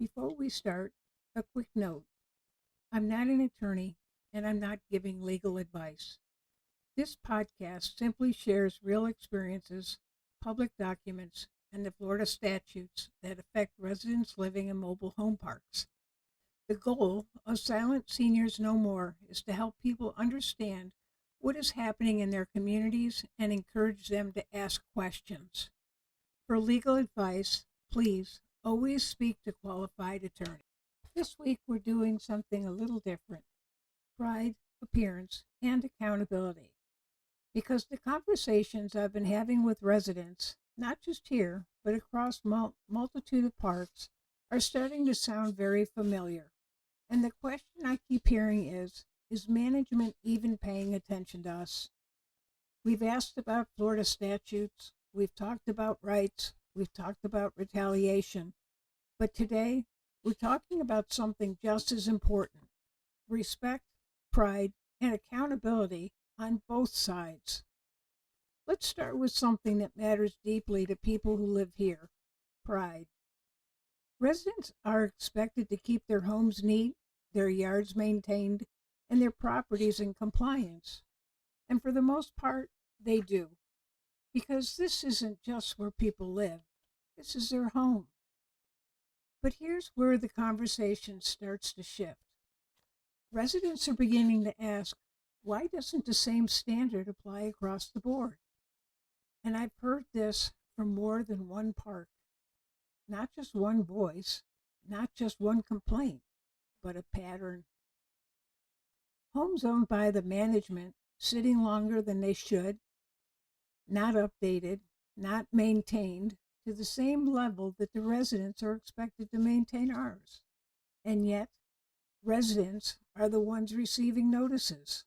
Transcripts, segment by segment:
Before we start, a quick note. I'm not an attorney and I'm not giving legal advice. This podcast simply shares real experiences, public documents, and the Florida statutes that affect residents living in mobile home parks. The goal of Silent Seniors No More is to help people understand what is happening in their communities and encourage them to ask questions. For legal advice, please always speak to qualified attorney. This week we're doing something a little different: pride, appearance, and accountability. Because the conversations I've been having with residents, not just here, but across multitude of parks, are starting to sound very familiar. And the question I keep hearing is management even paying attention to us? We've asked about Florida statutes, we've talked about rights, we've talked about retaliation, but today we're talking about something just as important: respect, pride, and accountability on both sides. Let's start with something that matters deeply to people who live here: pride. Residents are expected to keep their homes neat, their yards maintained, and their properties in compliance. And for the most part, they do. Because this isn't just where people live, this is their home. But here's where the conversation starts to shift. Residents are beginning to ask, why doesn't the same standard apply across the board? And I've heard this from more than one park. Not just one voice, not just one complaint, but a pattern. Homes owned by the management sitting longer than they should, not updated, not maintained to the same level that the residents are expected to maintain ours. And yet, residents are the ones receiving notices.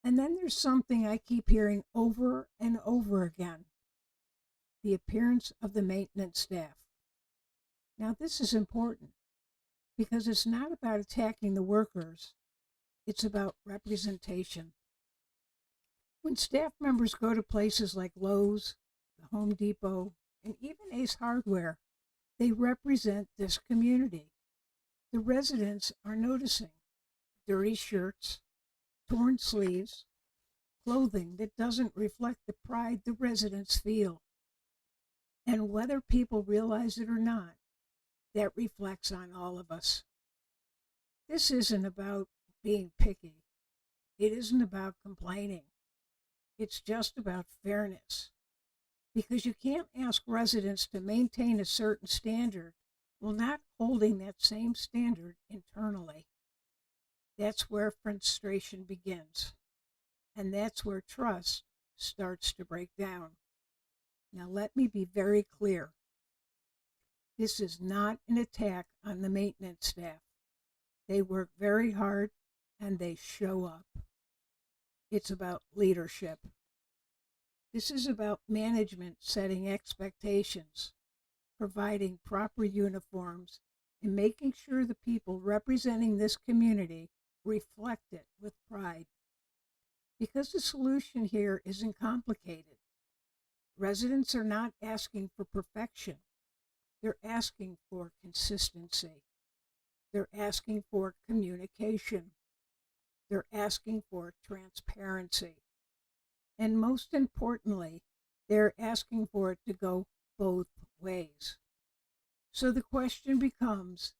And then there's something I keep hearing over and over again: the appearance of the maintenance staff. Now, this is important because it's not about attacking the workers, it's about representation. When staff members go to places like Lowe's, the Home Depot, and even Ace Hardware, they represent this community. The residents are noticing dirty shirts, torn sleeves, clothing that doesn't reflect the pride the residents feel. And whether people realize it or not, that reflects on all of us. This isn't about being picky. It isn't about complaining. It's just about fairness. Because you can't ask residents to maintain a certain standard while not holding that same standard internally. That's where frustration begins. And that's where trust starts to break down. Now, let me be very clear. This is not an attack on the maintenance staff. They work very hard and they show up. It's about leadership. This is about management setting expectations, providing proper uniforms, and making sure the people representing this community reflect it with pride. Because the solution here isn't complicated. Residents are not asking for perfection. They're asking for consistency. They're asking for communication. They're asking for transparency. And most importantly, they're asking for it to go both ways. So the question becomes,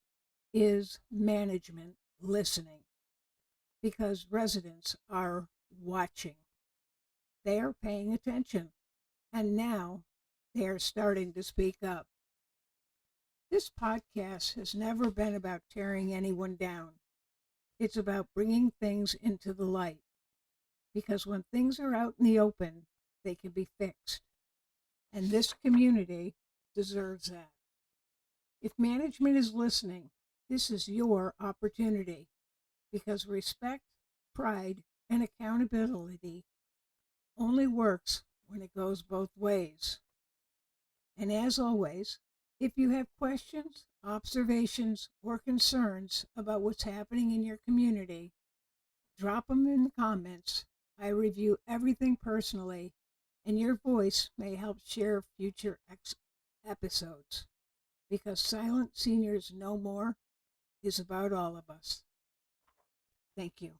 is management listening? Because residents are watching. They are paying attention. And now they are starting to speak up. This podcast has never been about tearing anyone down. It's about bringing things into the light. Because when things are out in the open, they can be fixed. And this community deserves that. If management is listening, this is your opportunity. Because respect, pride, and accountability only works when it goes both ways. And as always, if you have questions, observations, or concerns about what's happening in your community, drop them in the comments. I review everything personally, and your voice may help share future episodes. because Silent Seniors No More is about all of us. Thank you.